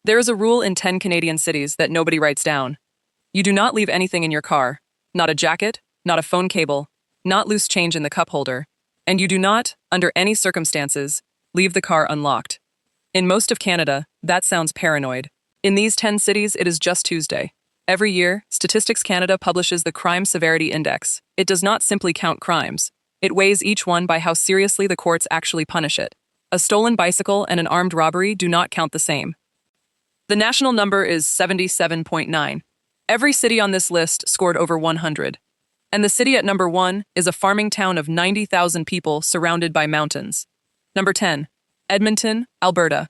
There is a rule in 10 Canadian cities that nobody writes down. You do not leave anything in your car, not a jacket, not a phone cable, not loose change in the cup holder, and you do not, under any circumstances, leave the car unlocked. In most of Canada, that sounds paranoid. In these 10 cities, it is just Tuesday. Every year, Statistics Canada publishes the Crime Severity Index. It does not simply count crimes. It weighs each one by how seriously the courts actually punish it. A stolen bicycle and an armed robbery do not count the same. The national number is 77.9. Every city on this list scored over 100. And the city at number 1 is a farming town of 90,000 people surrounded by mountains. Number 10. Edmonton, Alberta.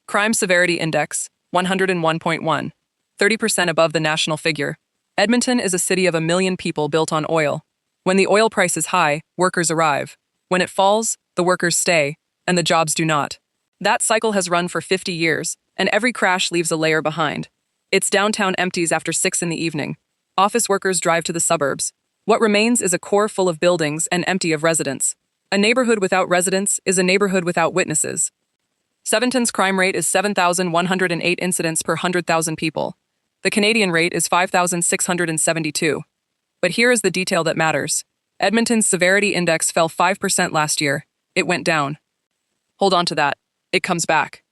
Crime Severity Index, 101.1. 30% above the national figure. Edmonton is a city of 1 million people built on oil. When the oil price is high, workers arrive. When it falls, the workers stay, and the jobs do not. That cycle has run for 50 years, and every crash leaves a layer behind. Its downtown empties after 6 in the evening. Office workers drive to the suburbs. What remains is a core full of buildings and empty of residents. A neighborhood without residents is a neighborhood without witnesses. Seventon's crime rate is 7,108 incidents per 100,000 people. The Canadian rate is 5,672. But here is the detail that matters. Edmonton's severity index fell 5% last year. It went down. Hold on to that. It comes back.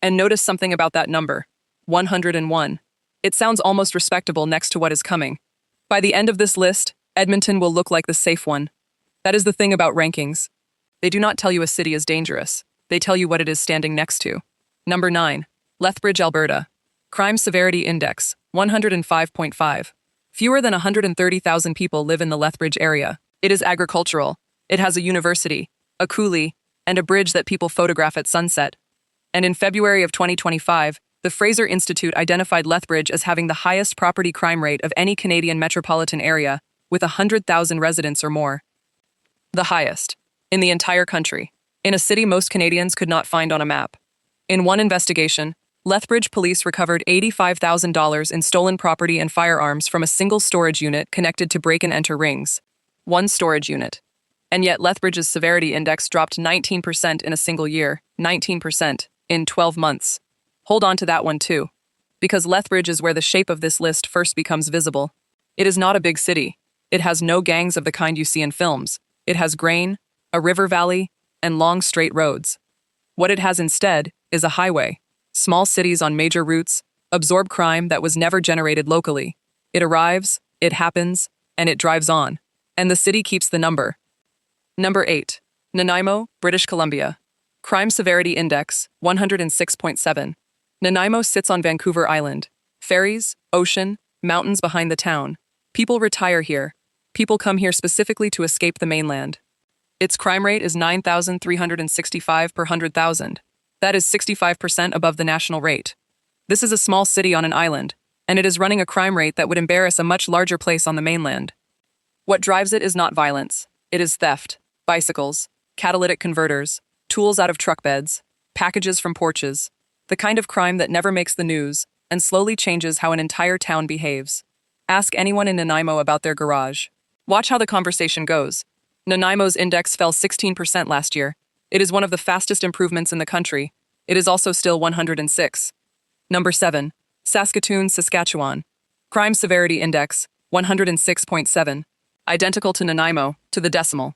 And notice something about that number. 101. It sounds almost respectable next to what is coming. By the end of this list, Edmonton will look like the safe one. That is the thing about rankings. They do not tell you a city is dangerous. They tell you what it is standing next to. Number 9. Lethbridge, Alberta. Crime Severity Index, 105.5. Fewer than 130,000 people live in the Lethbridge area. It is agricultural. It has a university, a coulee, and a bridge that people photograph at sunset. And in February of 2025, the Fraser Institute identified Lethbridge as having the highest property crime rate of any Canadian metropolitan area, with 100,000 residents or more. The highest. In the entire country. In a city most Canadians could not find on a map. In one investigation, Lethbridge police recovered $85,000 in stolen property and firearms from a single storage unit connected to break-and-enter rings. One storage unit. And yet Lethbridge's severity index dropped 19% in a single year, 19%, in 12 months. Hold on to that one too. Because Lethbridge is where the shape of this list first becomes visible. It is not a big city. It has no gangs of the kind you see in films. It has grain, a river valley, and long straight roads. What it has instead is a highway. Small cities on major routes absorb crime that was never generated locally. It arrives, it happens, and it drives on. And the city keeps the number. Number 8. Nanaimo, British Columbia. Crime Severity Index, 106.7. Nanaimo sits on Vancouver Island. Ferries, ocean, mountains behind the town. People retire here. People come here specifically to escape the mainland. Its crime rate is 9,365 per 100,000. That is 65% above the national rate. This is a small city on an island, and it is running a crime rate that would embarrass a much larger place on the mainland. What drives it is not violence. It is theft, bicycles, catalytic converters, tools out of truck beds, packages from porches, the kind of crime that never makes the news and slowly changes how an entire town behaves. Ask anyone in Nanaimo about their garage. Watch how the conversation goes. Nanaimo's index fell 16% last year. It is one of the fastest improvements in the country. It is also still 106. Number 7. Saskatoon, Saskatchewan. Crime Severity Index, 106.7. Identical to Nanaimo, to the decimal.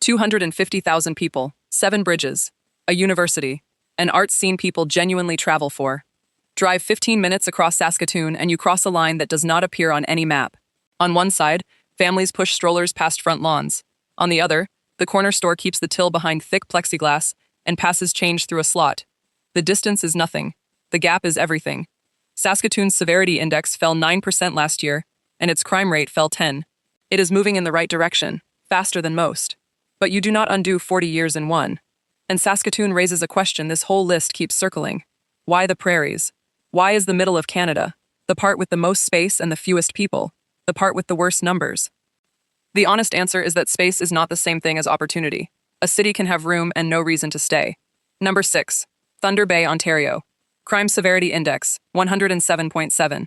250,000 people, 7 bridges, a university, an art scene people genuinely travel for. Drive 15 minutes across Saskatoon and you cross a line that does not appear on any map. On one side, families push strollers past front lawns. On the other, the corner store keeps the till behind thick plexiglass and passes change through a slot. The distance is nothing. The gap is everything. Saskatoon's severity index fell 9% last year, and its crime rate fell 10. It is moving in the right direction, faster than most. But you do not undo 40 years in one. And Saskatoon raises a question this whole list keeps circling. Why the prairies? Why is the middle of Canada? The part with the most space and the fewest people? The part with the worst numbers? The honest answer is that space is not the same thing as opportunity. A city can have room and no reason to stay. Number 6. Thunder Bay, Ontario. Crime Severity Index, 107.7.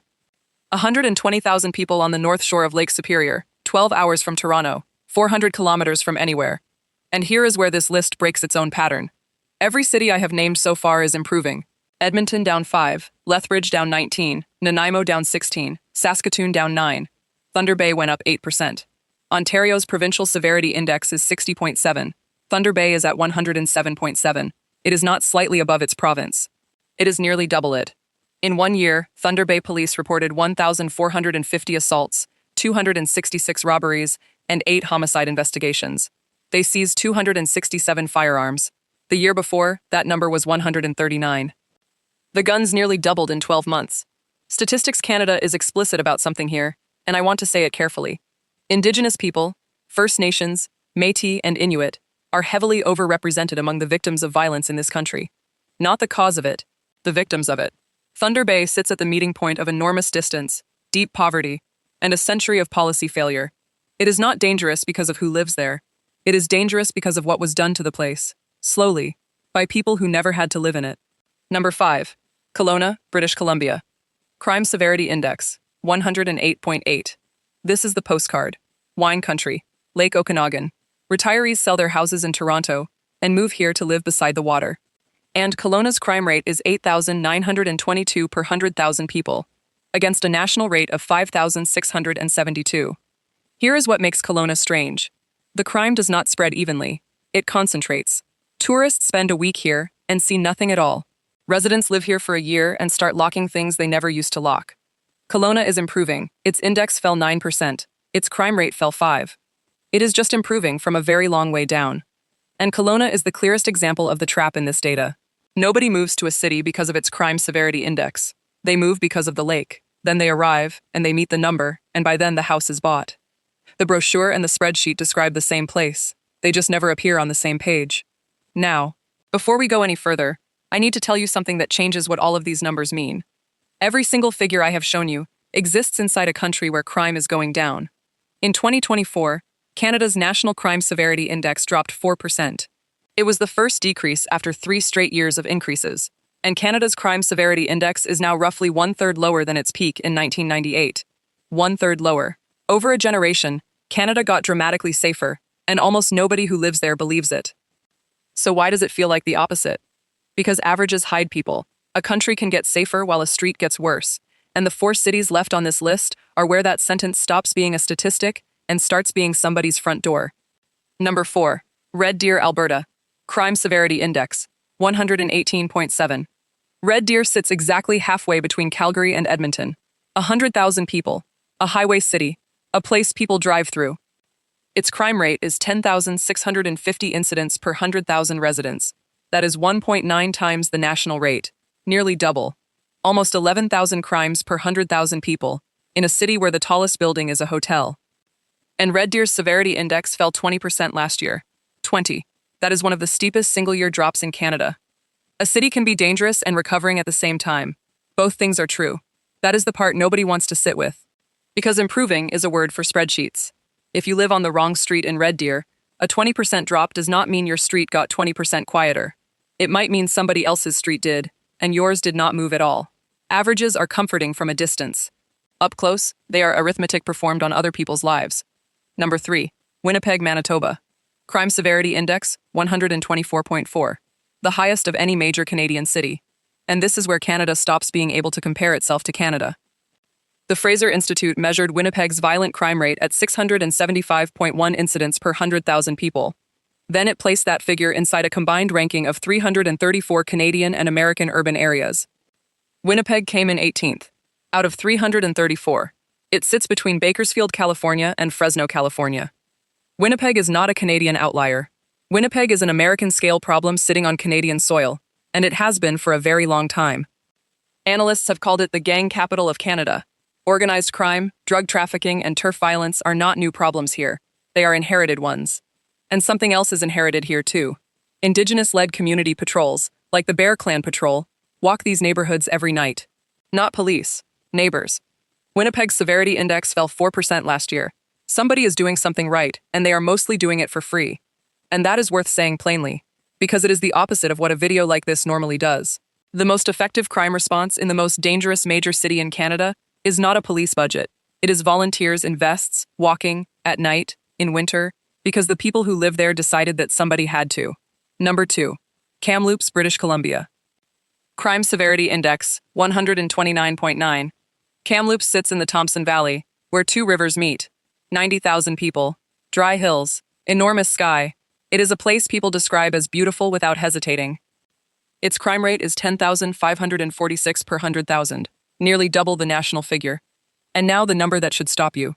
120,000 people on the north shore of Lake Superior, 12 hours from Toronto, 400 kilometers from anywhere. And here is where this list breaks its own pattern. Every city I have named so far is improving. Edmonton down 5, Lethbridge down 19, Nanaimo down 16, Saskatoon down 9. Thunder Bay went up 8%. Ontario's provincial severity index is 60.7. Thunder Bay is at 107.7. It is not slightly above its province. It is nearly double it. In 1 year, Thunder Bay police reported 1,450 assaults, 266 robberies, and 8 homicide investigations. They seized 267 firearms. The year before, that number was 139. The guns nearly doubled in 12 months. Statistics Canada is explicit about something here, and I want to say it carefully. Indigenous people, First Nations, Métis, and Inuit are heavily overrepresented among the victims of violence in this country. Not the cause of it, the victims of it. Thunder Bay sits at the meeting point of enormous distance, deep poverty, and a century of policy failure. It is not dangerous because of who lives there. It is dangerous because of what was done to the place, slowly, by people who never had to live in it. Number 5. Kelowna, British Columbia. Crime Severity Index, 108.8. This is the postcard. Wine country, Lake Okanagan. Retirees sell their houses in Toronto and move here to live beside the water. And Kelowna's crime rate is 8,922 per 100,000 people, against a national rate of 5,672. Here is what makes Kelowna strange. The crime does not spread evenly. It concentrates. Tourists spend a week here and see nothing at all. Residents live here for a year and start locking things they never used to lock. Kelowna is improving. Its index fell 9%. Its crime rate fell 5%. It is just improving from a very long way down. And Kelowna is the clearest example of the trap in this data. Nobody moves to a city because of its crime severity index. They move because of the lake. Then they arrive, and they meet the number, and by then the house is bought. The brochure and the spreadsheet describe the same place. They just never appear on the same page. Now, before we go any further, I need to tell you something that changes what all of these numbers mean. Every single figure I have shown you exists inside a country where crime is going down. In 2024, Canada's National Crime Severity Index dropped 4%. It was the first decrease after 3 straight years of increases, and Canada's Crime Severity Index is now roughly 1/3 lower than its peak in 1998. 1/3 lower. Over a generation, Canada got dramatically safer, and almost nobody who lives there believes it. So why does it feel like the opposite? Because averages hide people. A country can get safer while a street gets worse, and the 4 cities left on this list are where that sentence stops being a statistic and starts being somebody's front door. Number 4. Red Deer, Alberta. Crime Severity Index, 118.7. Red Deer sits exactly halfway between Calgary and Edmonton. 100,000 people, a highway city, a place people drive through. Its crime rate is 10,650 incidents per 100,000 residents. That is 1.9 times the national rate, nearly double. Almost 11,000 crimes per 100,000 people, in a city where the tallest building is a hotel. And Red Deer's severity index fell 20% last year. 20. That is one of the steepest single-year drops in Canada. A city can be dangerous and recovering at the same time. Both things are true. That is the part nobody wants to sit with. Because improving is a word for spreadsheets. If you live on the wrong street in Red Deer, a 20% drop does not mean your street got 20% quieter. It might mean somebody else's street did, and yours did not move at all. Averages are comforting from a distance. Up close, they are arithmetic performed on other people's lives. Number 3. Winnipeg, Manitoba. Crime Severity Index, 124.4. The highest of any major Canadian city. And this is where Canada stops being able to compare itself to Canada. The Fraser Institute measured Winnipeg's violent crime rate at 675.1 incidents per 100,000 people. Then it placed that figure inside a combined ranking of 334 Canadian and American urban areas. Winnipeg came in 18th, out of 334. It sits between Bakersfield, California and Fresno, California. Winnipeg is not a Canadian outlier. Winnipeg is an American-scale problem sitting on Canadian soil, and it has been for a very long time. Analysts have called it the gang capital of Canada. Organized crime, drug trafficking, and turf violence are not new problems here. They are inherited ones. And something else is inherited here too. Indigenous-led community patrols, like the Bear Clan Patrol, walk these neighborhoods every night. Not police, neighbors. Winnipeg's severity index fell 4% last year. Somebody is doing something right, and they are mostly doing it for free. And that is worth saying plainly, because it is the opposite of what a video like this normally does. The most effective crime response in the most dangerous major city in Canada is not a police budget. It is volunteers in vests, walking, at night, in winter, because the people who live there decided that somebody had to. Number 2. Kamloops, British Columbia. Crime Severity Index, 129.9. Kamloops sits in the Thompson Valley, where two rivers meet. 90,000 people. Dry hills. Enormous sky. It is a place people describe as beautiful without hesitating. Its crime rate is 10,546 per 100,000, nearly double the national figure. And now the number that should stop you.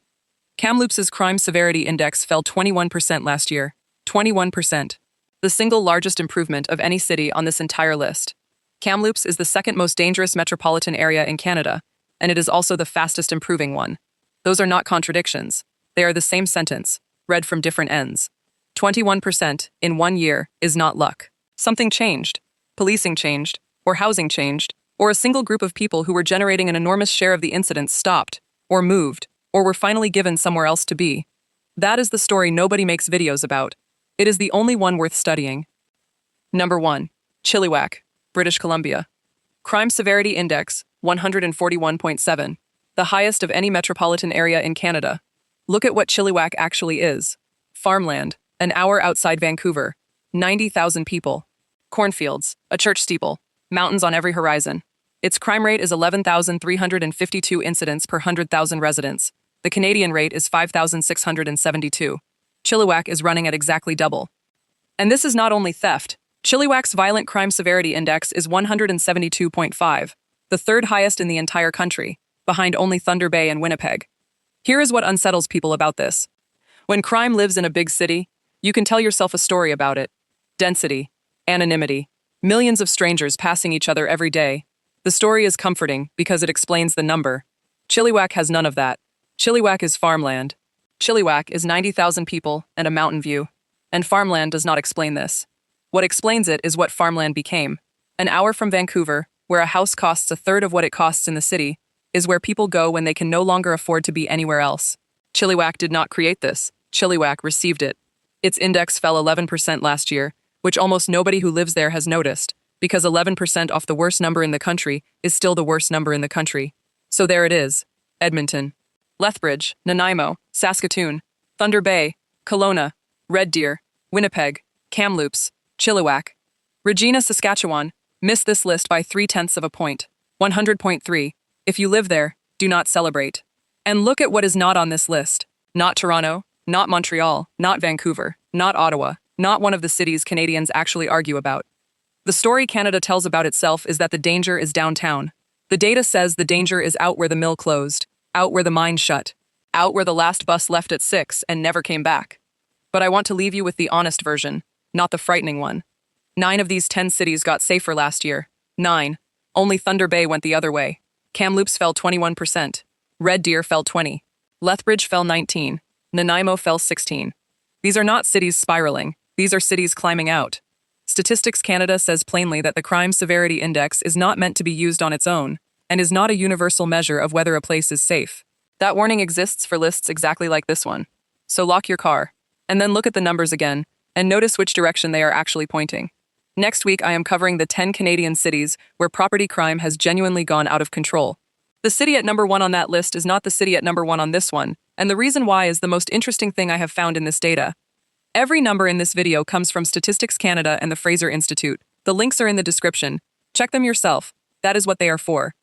Kamloops's crime severity index fell 21% last year. 21%. The single largest improvement of any city on this entire list. Kamloops is the second most dangerous metropolitan area in Canada, and it is also the fastest improving one. Those are not contradictions. They are the same sentence, read from different ends. 21% in 1 year is not luck. Something changed. Policing changed, or housing changed, or a single group of people who were generating an enormous share of the incidents stopped, or moved, or were finally given somewhere else to be. That is the story nobody makes videos about. It is the only one worth studying. Number 1. Chilliwack, British Columbia. Crime Severity Index, 141.7. The highest of any metropolitan area in Canada. Look at what Chilliwack actually is. Farmland, an hour outside Vancouver. 90,000 people. Cornfields, a church steeple, mountains on every horizon. Its crime rate is 11,352 incidents per 100,000 residents. The Canadian rate is 5,672. Chilliwack is running at exactly double. And this is not only theft. Chilliwack's violent crime severity index is 172.5, the third highest in the entire country, behind only Thunder Bay and Winnipeg. Here is what unsettles people about this. When crime lives in a big city, you can tell yourself a story about it. Density, anonymity, millions of strangers passing each other every day. The story is comforting because it explains the number. Chilliwack has none of that. Chilliwack is farmland. Chilliwack is 90,000 people and a mountain view. And farmland does not explain this. What explains it is what farmland became. An hour from Vancouver, where a house costs a third of what it costs in the city, is where people go when they can no longer afford to be anywhere else. Chilliwack did not create this. Chilliwack received it. Its index fell 11% last year, which almost nobody who lives there has noticed, because 11% off the worst number in the country is still the worst number in the country. So there it is. Edmonton, Lethbridge, Nanaimo, Saskatoon, Thunder Bay, Kelowna, Red Deer, Winnipeg, Kamloops, Chilliwack. Regina, Saskatchewan, missed this list by 0.3 of a point. 100.3. If you live there, do not celebrate. And look at what is not on this list. Not Toronto, not Montreal, not Vancouver, not Ottawa, not one of the cities Canadians actually argue about. The story Canada tells about itself is that the danger is downtown. The data says the danger is out where the mill closed, out where the mine shut, out where the last bus left at 6 and never came back. But I want to leave you with the honest version, not the frightening one. 9 of these 10 cities got safer last year. 9. Only Thunder Bay went the other way. Kamloops fell 21%. Red Deer fell 20. Lethbridge fell 19. Nanaimo fell 16. These are not cities spiraling. These are cities climbing out. Statistics Canada says plainly that the crime severity index is not meant to be used on its own, and is not a universal measure of whether a place is safe. That warning exists for lists exactly like this one. So lock your car, and then look at the numbers again, and notice which direction they are actually pointing. Next week I am covering the 10 Canadian cities where property crime has genuinely gone out of control. The city at number 1 on that list is not the city at number 1 on this one, and the reason why is the most interesting thing I have found in this data. Every number in this video comes from Statistics Canada and the Fraser Institute. The links are in the description. Check them yourself. That is what they are for.